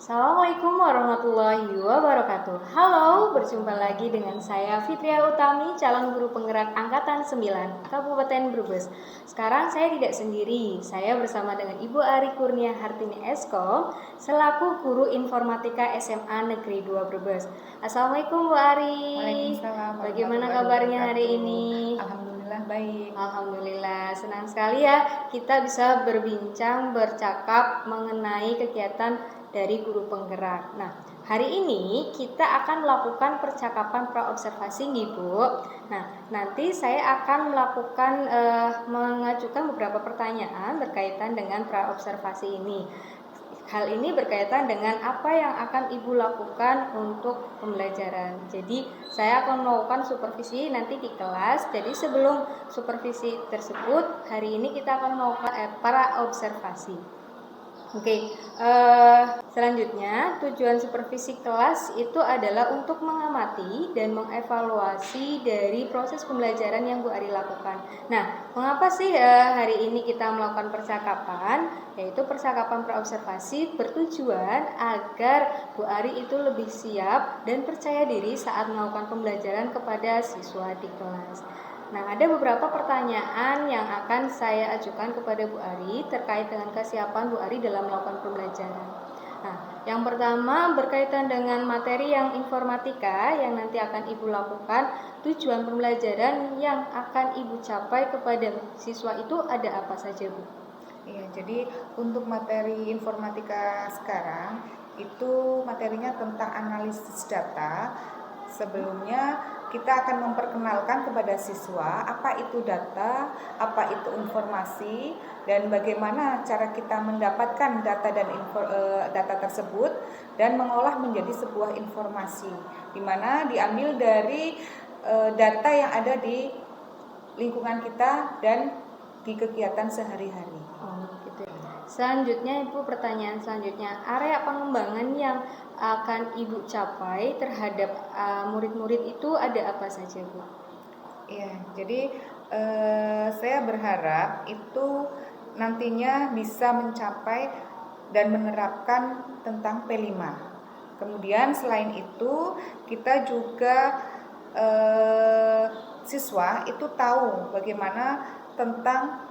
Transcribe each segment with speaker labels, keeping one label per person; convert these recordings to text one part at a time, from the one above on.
Speaker 1: Assalamualaikum warahmatullahi wabarakatuh. Halo, berjumpa lagi dengan saya Fitria Utami, calon guru penggerak Angkatan 9, Kabupaten Brebes. Sekarang saya tidak sendiri, saya bersama dengan Ibu Ari Kurnia Hartini Eskom, selaku guru informatika SMA Negeri 2 Brebes. Assalamualaikum Bu Ari.
Speaker 2: Waalaikumsalam.
Speaker 1: Bagaimana kabarnya hari ini?
Speaker 2: Alhamdulillah baik.
Speaker 1: Alhamdulillah, senang sekali ya kita bisa berbincang, bercakap mengenai kegiatan dari guru penggerak. Nah, hari ini kita akan melakukan percakapan praobservasi nih Bu. Nah, nanti saya akan melakukan mengajukan beberapa pertanyaan berkaitan dengan praobservasi ini. Hal ini berkaitan dengan apa yang akan Ibu lakukan untuk pembelajaran. Jadi, saya akan melakukan supervisi nanti di kelas. Jadi, sebelum supervisi tersebut, hari ini kita akan melakukan praobservasi. Oke, selanjutnya tujuan supervisi kelas itu adalah untuk mengamati dan mengevaluasi dari proses pembelajaran yang Bu Ari lakukan. Nah, mengapa sih hari ini kita melakukan percakapan? Yaitu percakapan praobservasi bertujuan agar Bu Ari itu lebih siap dan percaya diri saat melakukan pembelajaran kepada siswa di kelas. Nah, ada beberapa pertanyaan yang akan saya ajukan kepada Bu Ari terkait dengan kesiapan Bu Ari dalam melakukan pembelajaran. Nah, yang pertama berkaitan dengan materi yang informatika yang nanti akan Ibu lakukan, tujuan pembelajaran yang akan Ibu capai kepada siswa itu ada apa saja, Bu?
Speaker 2: Iya, jadi untuk materi informatika sekarang itu materinya tentang analisis data. Sebelumnya kita akan memperkenalkan kepada siswa apa itu data, apa itu informasi, dan bagaimana cara kita mendapatkan data tersebut dan mengolah menjadi sebuah informasi, di mana diambil dari data yang ada di lingkungan kita dan di kegiatan sehari-hari.
Speaker 1: Gitu ya. Selanjutnya Ibu, pertanyaan selanjutnya, area pengembangan yang akan Ibu capai terhadap murid-murid itu ada apa saja, Bu?
Speaker 2: Iya, jadi saya berharap itu nantinya bisa mencapai dan menerapkan tentang P5. Kemudian selain itu kita juga siswa itu tahu bagaimana tentang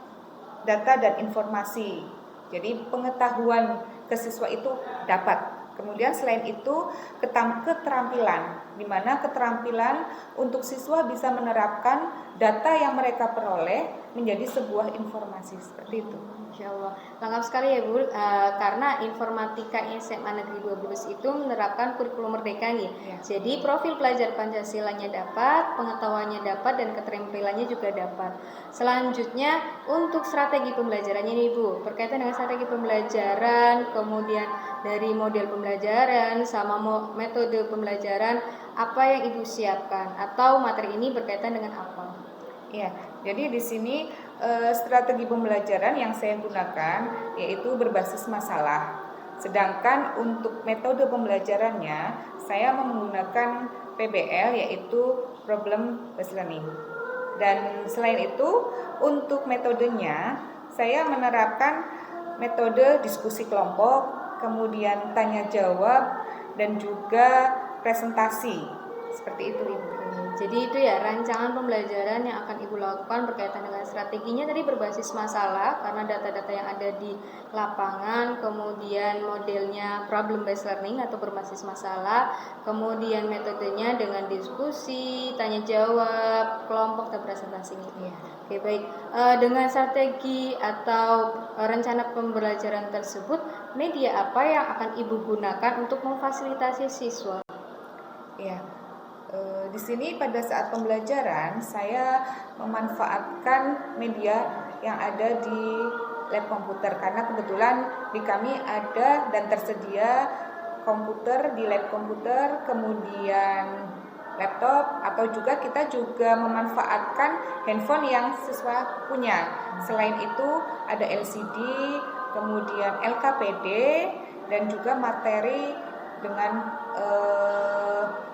Speaker 2: data dan informasi. Jadi pengetahuan ke siswa itu dapat. Kemudian selain itu keterampilan, di mana keterampilan untuk siswa bisa menerapkan data yang mereka peroleh menjadi sebuah informasi seperti itu.
Speaker 1: Insya Allah, lengkap sekali ya Bu, karena informatika SMA Negeri 2 Brebes itu menerapkan kurikulum merdeka nih.
Speaker 2: Ya.
Speaker 1: Jadi profil pelajar Pancasilanya dapat, pengetahuannya dapat, dan keterampilannya juga dapat. Selanjutnya untuk strategi pembelajarannya nih Bu, berkaitan dengan strategi pembelajaran, kemudian dari model pembelajaran sama metode pembelajaran, apa yang Ibu siapkan atau materi ini berkaitan dengan apa?
Speaker 2: Ya, jadi di sini strategi pembelajaran yang saya gunakan yaitu berbasis masalah. Sedangkan untuk metode pembelajarannya saya menggunakan PBL yaitu Problem Based Learning. Dan selain itu untuk metodenya saya menerapkan metode diskusi kelompok, kemudian tanya jawab dan juga presentasi. Seperti itu, Ibu.
Speaker 1: Jadi itu ya rancangan pembelajaran yang akan Ibu lakukan berkaitan dengan strateginya tadi berbasis masalah karena data-data yang ada di lapangan, kemudian modelnya problem based learning atau berbasis masalah, kemudian metodenya dengan diskusi, tanya jawab, kelompok dan presentasi ini.
Speaker 2: Ya.
Speaker 1: Oke, baik. Dengan strategi atau rencana pembelajaran tersebut, media apa yang akan Ibu gunakan untuk memfasilitasi siswa?
Speaker 2: Ya. Di sini pada saat pembelajaran saya memanfaatkan media yang ada di lab komputer karena kebetulan di kami ada dan tersedia komputer di lab komputer, kemudian laptop, atau juga kita juga memanfaatkan handphone yang siswa punya. Selain itu ada LCD, kemudian LKPD dan juga materi dengan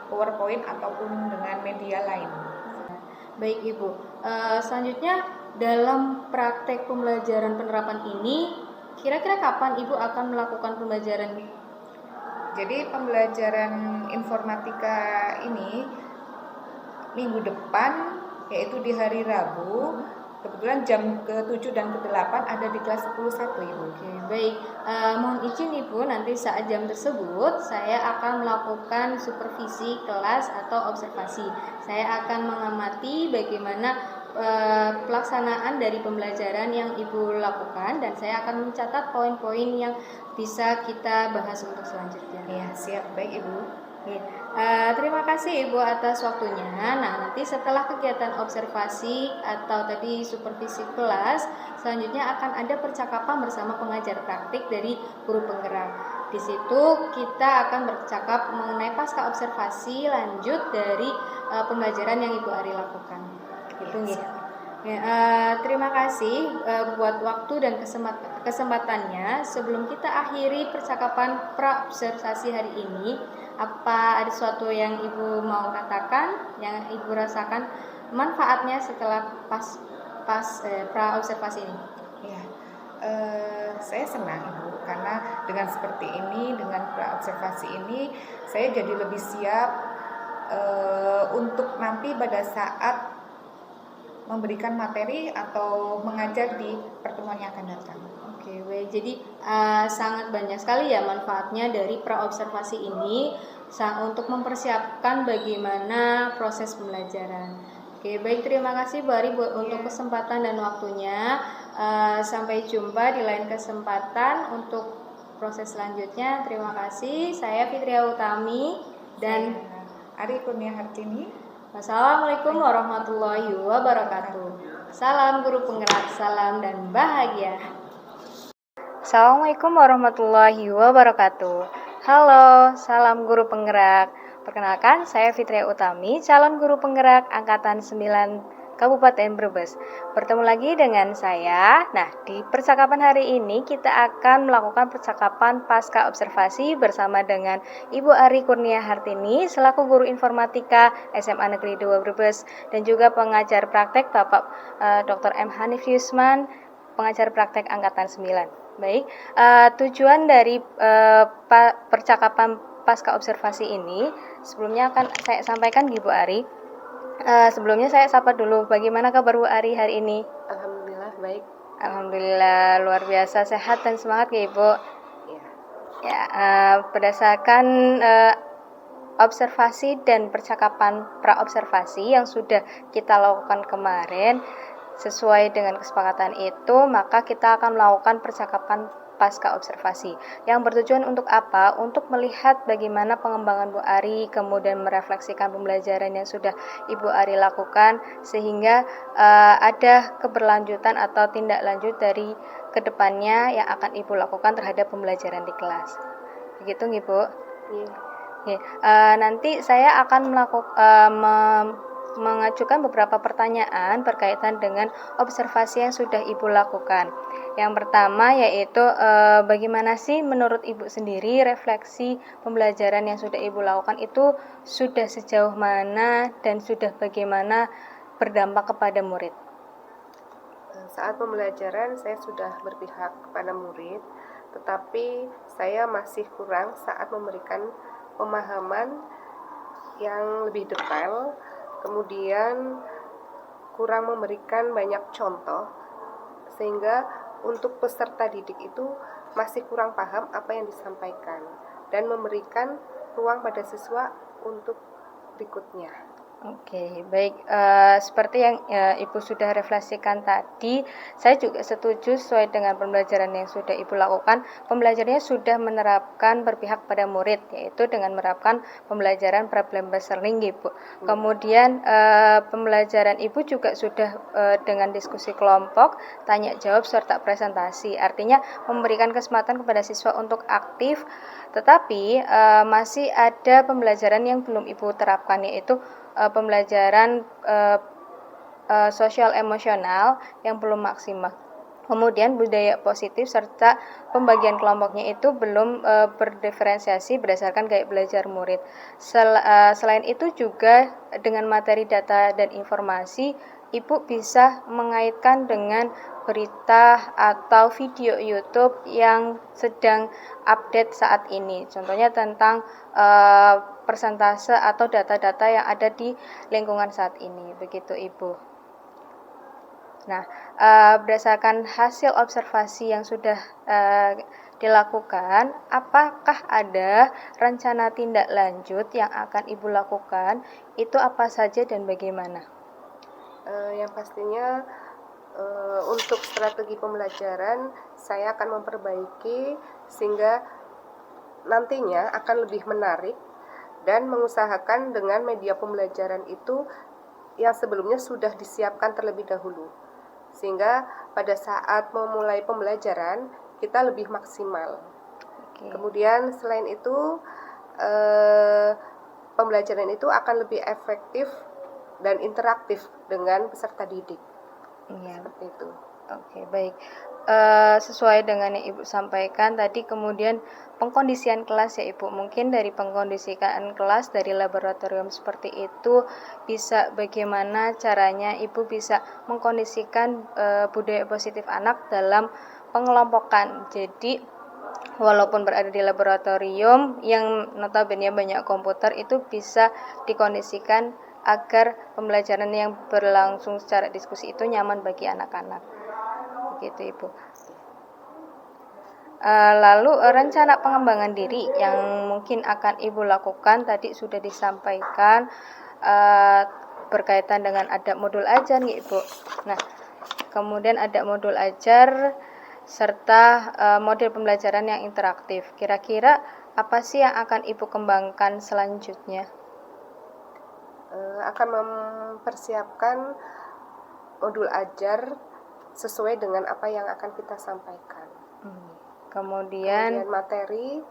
Speaker 2: PowerPoint ataupun dengan media lain.
Speaker 1: Baik Ibu, selanjutnya dalam praktek pembelajaran penerapan ini, kira-kira kapan Ibu akan melakukan pembelajaran?
Speaker 2: Jadi pembelajaran informatika ini minggu depan, yaitu di hari Rabu, kebetulan jam ke-7 dan ke-8 ada di kelas 10-1, Ibu.
Speaker 1: Oke, baik. Mohon izin Ibu, nanti saat jam tersebut saya akan melakukan supervisi kelas atau observasi. Saya akan mengamati bagaimana pelaksanaan dari pembelajaran yang Ibu lakukan, dan saya akan mencatat poin-poin yang bisa kita bahas untuk selanjutnya.
Speaker 2: Ya, siap. Baik, Ibu.
Speaker 1: Terima kasih Ibu atas waktunya. Nah, nanti setelah kegiatan observasi atau tadi supervisi kelas, selanjutnya akan ada percakapan bersama pengajar praktik dari guru penggerak. Di situ kita akan bercakap mengenai pasca observasi lanjut dari pembelajaran yang Ibu Ari lakukan. Gitu ya. Terima kasih buat waktu dan kesempatannya. Sebelum kita akhiri percakapan pra-observasi hari ini, apa ada sesuatu yang Ibu mau katakan, yang Ibu rasakan manfaatnya setelah pra-observasi ini?
Speaker 2: Ya, saya senang, Ibu, karena dengan seperti ini, dengan pra-observasi ini, saya jadi lebih siap untuk nanti pada saat memberikan materi atau mengajar di pertemuan yang akan datang.
Speaker 1: Oke, baik. Jadi sangat banyak sekali ya manfaatnya dari pra-observasi ini untuk mempersiapkan bagaimana proses pembelajaran. Oke, baik. Terima kasih Bu Ari untuk kesempatan dan waktunya. Sampai jumpa di lain kesempatan untuk proses selanjutnya. Terima kasih. Saya Fitria Utami dan
Speaker 2: Ari Kurnia Hartini.
Speaker 1: Wassalamualaikum warahmatullahi wabarakatuh. Salam guru penggerak, salam dan bahagia. Assalamualaikum warahmatullahi wabarakatuh. Halo, salam guru penggerak. Perkenalkan, saya Fitria Utami, calon guru penggerak angkatan 9 Kabupaten Brebes. Bertemu lagi dengan saya. Nah, di percakapan hari ini kita akan melakukan percakapan pasca observasi bersama dengan Ibu Ari Kurnia Hartini selaku guru informatika SMA Negeri 2 Brebes, dan juga pengajar praktek Bapak Dr. M. Hanif Yusman, pengajar praktek angkatan 9. Baik, tujuan dari percakapan pasca observasi ini sebelumnya akan saya sampaikan Ibu Ari. Sebelumnya saya sapa dulu, bagaimana kabar Bu Ari hari ini?
Speaker 3: Alhamdulillah baik.
Speaker 1: Alhamdulillah luar biasa sehat dan semangat ya Ibu. Ya, berdasarkan observasi dan percakapan pra-observasi yang sudah kita lakukan kemarin, sesuai dengan kesepakatan itu, maka kita akan melakukan percakapan pasca observasi yang bertujuan untuk apa? Untuk melihat bagaimana pengembangan Bu Ari, kemudian merefleksikan pembelajaran yang sudah Ibu Ari lakukan, sehingga ada keberlanjutan atau tindak lanjut dari kedepannya yang akan Ibu lakukan terhadap pembelajaran di kelas. Begitu Ibu? Iya. Nanti saya akan mengajukan beberapa pertanyaan berkaitan dengan observasi yang sudah Ibu lakukan. Yang pertama yaitu bagaimana sih menurut Ibu sendiri refleksi pembelajaran yang sudah Ibu lakukan itu sudah sejauh mana dan sudah bagaimana berdampak kepada murid?
Speaker 3: Saat pembelajaran saya sudah berpihak kepada murid, tetapi saya masih kurang saat memberikan pemahaman yang lebih detail, kemudian kurang memberikan banyak contoh, sehingga untuk peserta didik itu masih kurang paham apa yang disampaikan dan memberikan ruang pada siswa untuk berikutnya.
Speaker 1: Oke, baik. Seperti yang Ibu sudah refleksikan tadi, saya juga setuju sesuai dengan pembelajaran yang sudah Ibu lakukan. Pembelajarannya sudah menerapkan berpihak pada murid, yaitu dengan menerapkan pembelajaran problem based learning, Ibu. Kemudian pembelajaran Ibu juga sudah dengan diskusi kelompok, tanya jawab serta presentasi. Artinya memberikan kesempatan kepada siswa untuk aktif, tetapi masih ada pembelajaran yang belum Ibu terapkan, yaitu pembelajaran sosial emosional yang belum maksimal. Kemudian budaya positif serta pembagian kelompoknya itu belum berdiferensiasi berdasarkan gaya belajar murid. Selain itu juga dengan materi data dan informasi, Ibu bisa mengaitkan dengan berita atau video YouTube yang sedang update saat ini. Contohnya tentang persentase atau data-data yang ada di lingkungan saat ini. Begitu Ibu. Nah, berdasarkan hasil observasi yang sudah dilakukan, apakah ada rencana tindak lanjut yang akan Ibu lakukan? Itu apa saja dan bagaimana?
Speaker 3: Yang pastinya untuk strategi pembelajaran saya akan memperbaiki sehingga nantinya akan lebih menarik dan mengusahakan dengan media pembelajaran itu yang sebelumnya sudah disiapkan terlebih dahulu, sehingga pada saat memulai pembelajaran kita lebih maksimal.
Speaker 1: Oke.
Speaker 3: Kemudian selain itu pembelajaran itu akan lebih efektif dan interaktif dengan peserta didik.
Speaker 1: Iya.
Speaker 3: Seperti itu.
Speaker 1: Oke, baik. Sesuai dengan yang Ibu sampaikan tadi, kemudian pengkondisian kelas ya Ibu. Mungkin dari pengkondisian kelas dari laboratorium seperti itu, bisa bagaimana caranya Ibu bisa mengkondisikan budaya positif anak dalam pengelompokan. Jadi walaupun berada di laboratorium yang notabene banyak komputer, itu bisa dikondisikan agar pembelajaran yang berlangsung secara diskusi itu nyaman bagi anak-anak. Begitu Ibu. Lalu rencana pengembangan diri yang mungkin akan Ibu lakukan tadi sudah disampaikan berkaitan dengan ada modul ajar nih Ibu. Nah, kemudian ada modul ajar serta model pembelajaran yang interaktif. Kira-kira apa sih yang akan Ibu kembangkan selanjutnya?
Speaker 3: Akan mempersiapkan modul ajar sesuai dengan apa yang akan kita sampaikan.
Speaker 1: Kemudian
Speaker 3: materi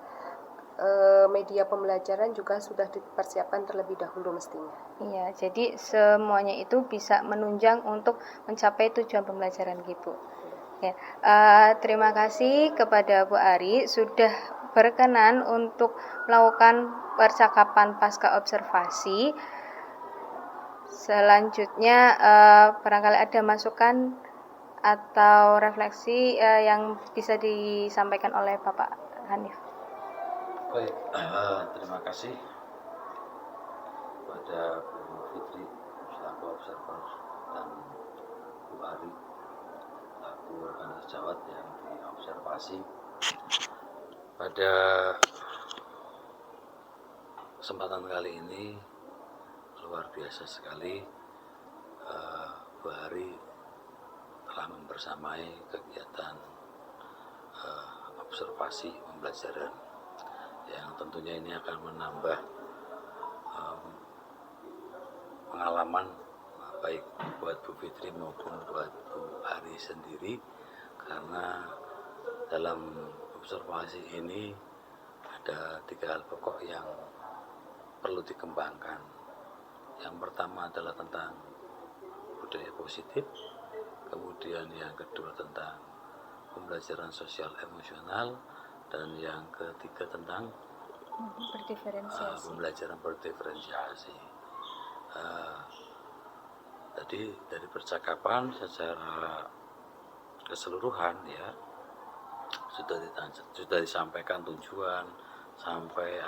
Speaker 3: media pembelajaran juga sudah dipersiapkan terlebih dahulu mestinya.
Speaker 1: iya, jadi semuanya itu bisa menunjang untuk mencapai tujuan pembelajaran gitu. Ya, terima kasih kepada Bu Ari sudah berkenan untuk melakukan percakapan pasca observasi. Selanjutnya barangkali ada masukan atau refleksi yang bisa disampaikan oleh Bapak Hanif.
Speaker 4: Baik, terima kasih kepada Bu Fitri selaku observer dan Bu Ari selaku rekan sejawat yang diobservasi. Pada kesempatan kali ini luar biasa sekali, Bu Ari telah membersamai kegiatan observasi pembelajaran yang tentunya ini akan menambah pengalaman baik buat Bu Fitri maupun buat Bu Ari sendiri, karena dalam observasi ini ada 3 hal pokok yang perlu dikembangkan. Yang pertama adalah tentang budaya positif, kemudian yang kedua tentang pembelajaran sosial emosional, dan yang ketiga tentang pembelajaran berdiferensiasi. Tadi dari percakapan secara keseluruhan ya sudah disampaikan tujuan sampai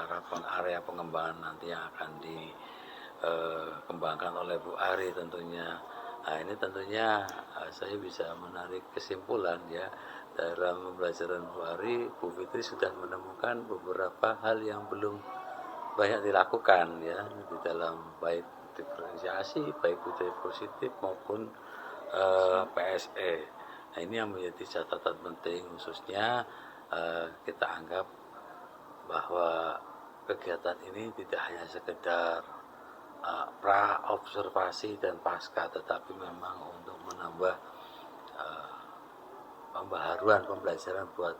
Speaker 4: area pengembangan nanti yang akan dikembangkan oleh Bu Ari tentunya. Nah, ini tentunya saya bisa menarik kesimpulan ya, dalam pembelajaran Bu Ari, Bu Fitri sudah menemukan beberapa hal yang belum banyak dilakukan ya di dalam baik diferensiasi, baik budaya positif maupun PSE. Nah, ini yang menjadi catatan penting, khususnya kita anggap bahwa kegiatan ini tidak hanya sekedar pra observasi dan pasca, tetapi memang untuk menambah pembaharuan pembelajaran buat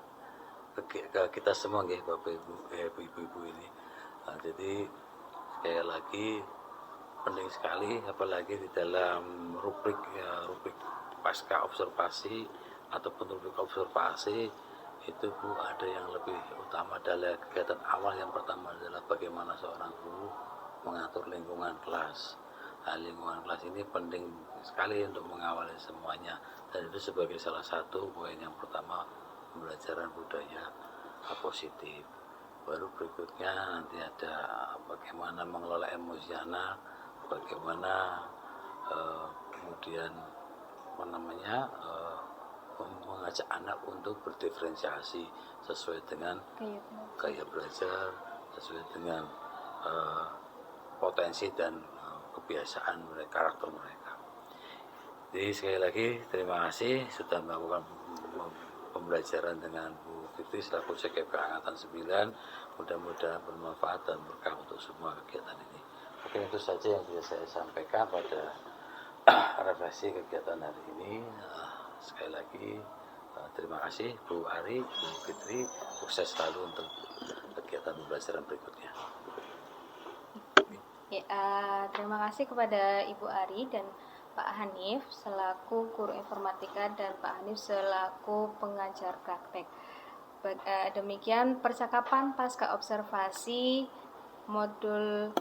Speaker 4: kita semua nggih Bapak Ibu ini. Jadi sekali lagi penting sekali, apalagi di dalam rubrik pasca observasi ataupun rubrik observasi itu Bu, ada yang lebih utama adalah kegiatan awal. Yang pertama adalah bagaimana seorang guru mengatur lingkungan kelas. Lingkungan kelas ini penting sekali untuk mengawali semuanya, dan itu sebagai salah satu poin yang pertama, pembelajaran budaya positif. Baru berikutnya nanti ada bagaimana mengelola emosional, bagaimana kemudian mengajak anak untuk berdiferensiasi sesuai dengan gaya belajar, sesuai dengan potensi dan kebiasaan mereka, karakter mereka. Jadi sekali lagi terima kasih sudah melakukan pembelajaran dengan Bu Fitri selaku CKP Angkatan 9. Mudah-mudahan bermanfaat dan berkah untuk semua kegiatan ini. Mungkin itu saja yang bisa saya sampaikan pada refleksi kegiatan hari ini. Sekali lagi terima kasih Bu Ari, Bu Fitri, sukses selalu untuk kegiatan pembelajaran berikutnya.
Speaker 1: Terima kasih kepada Ibu Ari dan Pak Hanif selaku guru informatika dan Pak Hanif selaku pengajar praktek. Demikian percakapan pasca observasi modul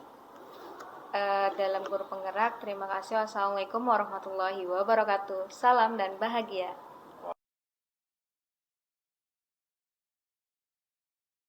Speaker 1: dalam guru penggerak. Terima kasih. Wassalamualaikum warahmatullahi wabarakatuh. Salam dan bahagia.